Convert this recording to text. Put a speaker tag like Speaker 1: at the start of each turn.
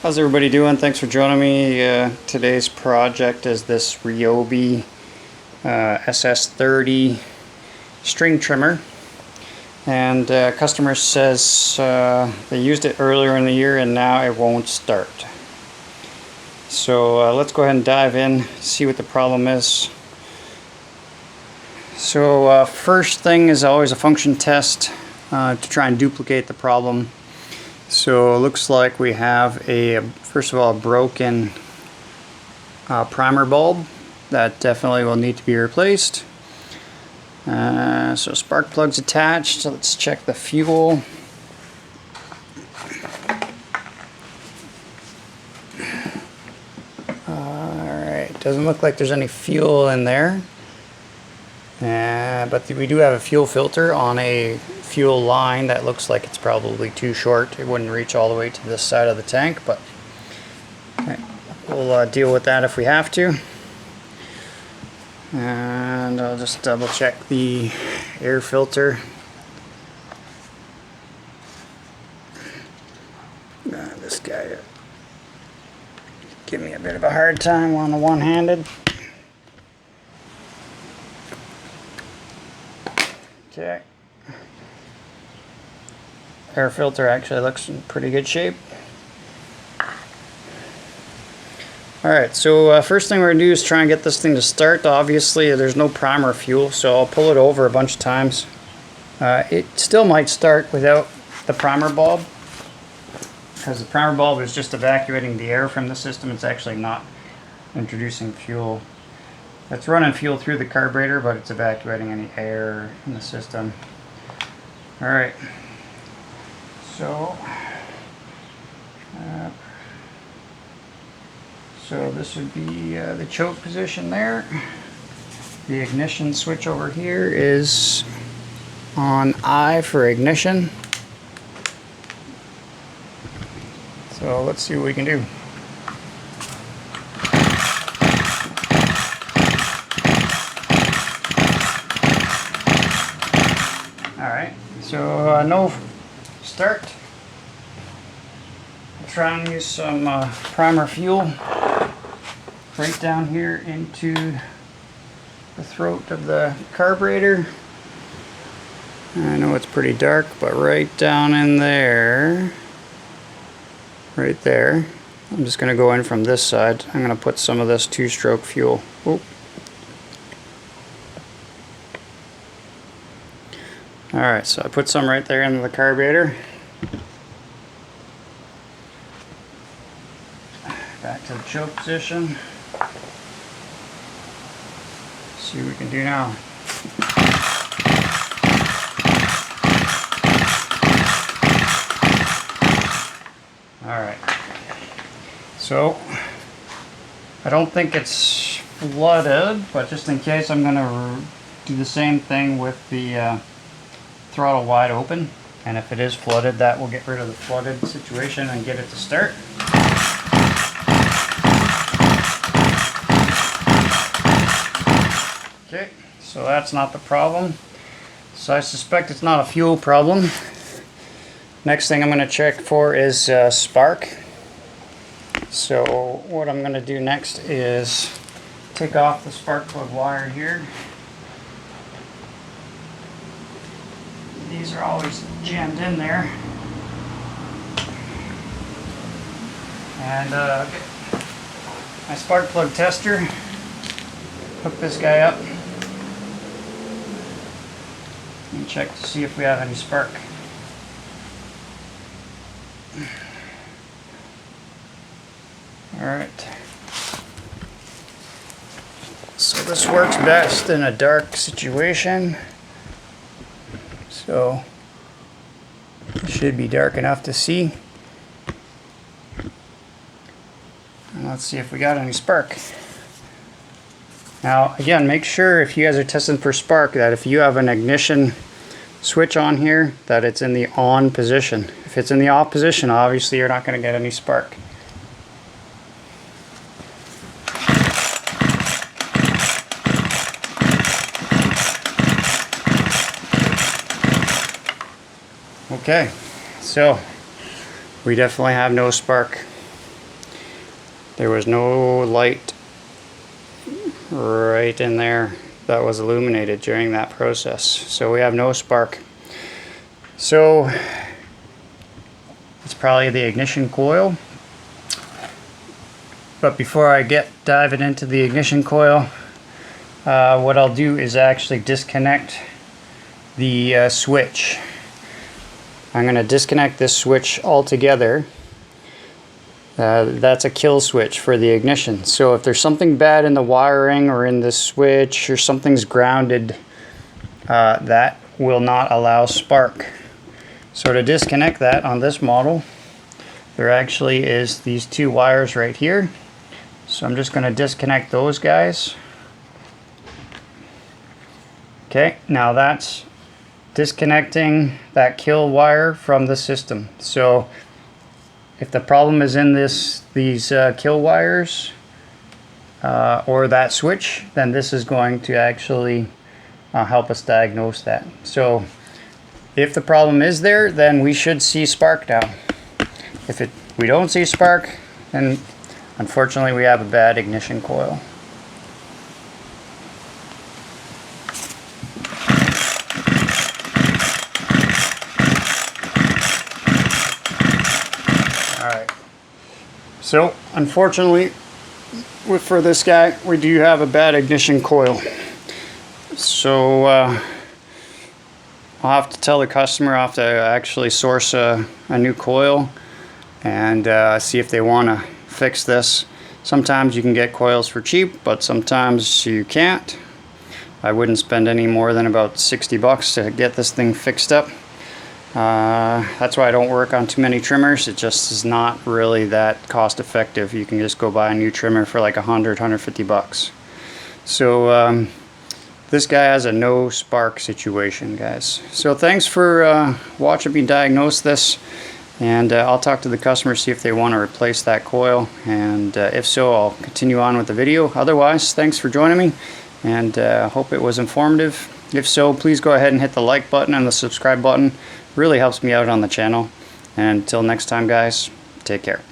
Speaker 1: How's everybody doing? Thanks for joining me. Today's project is this Ryobi SS30 string trimmer, and customer says they used it earlier in the year and now it won't start. So let's go ahead and dive in, see what the problem is. So first thing is always a function test to try and duplicate the problem. So it looks like we have first of all, a broken primer bulb that definitely will need to be replaced. So spark plug's attached. So let's check the fuel. Alright, doesn't look like there's any fuel in there. But we do have a fuel filter on a fuel line that looks like it's probably too short. It wouldn't reach all the way to this side of the tank, but we'll deal with that if we have to. And I'll just double check the air filter. This guy give me a bit of a hard time on the one-handed. Okay. Air filter actually looks in pretty good shape. Alright, so first thing we're going to do is try and get this thing to start. Obviously there's no primer fuel, so I'll pull it over a bunch of times. It still might start without the primer bulb, because the primer bulb is just evacuating the air from the system. It's actually not introducing fuel. It's running fuel through the carburetor, but it's evacuating any air in the system. Alright, so this would be the choke position there. The ignition switch over here is on I for ignition. So let's see what we can do. Alright, so no start. I'll try and use some primer fuel right down here into the throat of the carburetor. I know it's pretty dark, but right down in there, right there, I'm just going to go in from this side. I'm going to put some of this two-stroke fuel. Oh. Alright, so I put some right there into the carburetor. Back to the choke position. See what we can do now. Alright, so I don't think it's flooded, but just in case I'm going to do the same thing with the throttle wide open, and if it is flooded, that will get rid of the flooded situation and get it to start. Okay, so that's not the problem. So I suspect it's not a fuel problem. Next thing I'm going to check for is spark. So what I'm going to do next is take off the spark plug wire here. These are always jammed in there. And get my spark plug tester, hook this guy up, and check to see if we have any spark. Alright. So this works best in a dark situation. So it should be dark enough to see. And let's see if we got any spark. Now again, make sure if you guys are testing for spark that if you have an ignition switch on here, that it's in the on position. If it's in the off position, obviously you're not going to get any spark. Okay, so we definitely have no spark. There was no light right in there that was illuminated during that process, so we have no spark. So it's probably the ignition coil. But before I get diving into the ignition coil, what I'll do is actually disconnect the switch. I'm going to disconnect this switch altogether. That's a kill switch for the ignition. So if there's something bad in the wiring or in the switch or something's grounded, that will not allow spark. So to disconnect that on this model, there actually is these two wires right here. So I'm just going to disconnect those guys. Okay, now that's disconnecting that kill wire from the system. So if the problem is in these kill wires or that switch, then this is going to actually help us diagnose that. So if the problem is there, then we should see spark now. If we don't see spark, then unfortunately we have a bad ignition coil. Alright, so unfortunately for this guy we do have a bad ignition coil. So I'll have to tell the customer, I'll have to actually source a new coil and see if they want to fix this. Sometimes you can get coils for cheap, but sometimes you can't. I wouldn't spend any more than about 60 bucks to get this thing fixed up. That's why I don't work on too many trimmers. It just is not really that cost effective. You can just go buy a new trimmer for like 150 bucks. So this guy has a no spark situation, guys. So thanks for watching me diagnose this. And I'll talk to the customer, see if they want to replace that coil, and if so, I'll continue on with the video. Otherwise, thanks for joining me, and hope it was informative. If so, please go ahead and hit the like button and the subscribe button. Really helps me out on the channel. And until next time, guys, take care.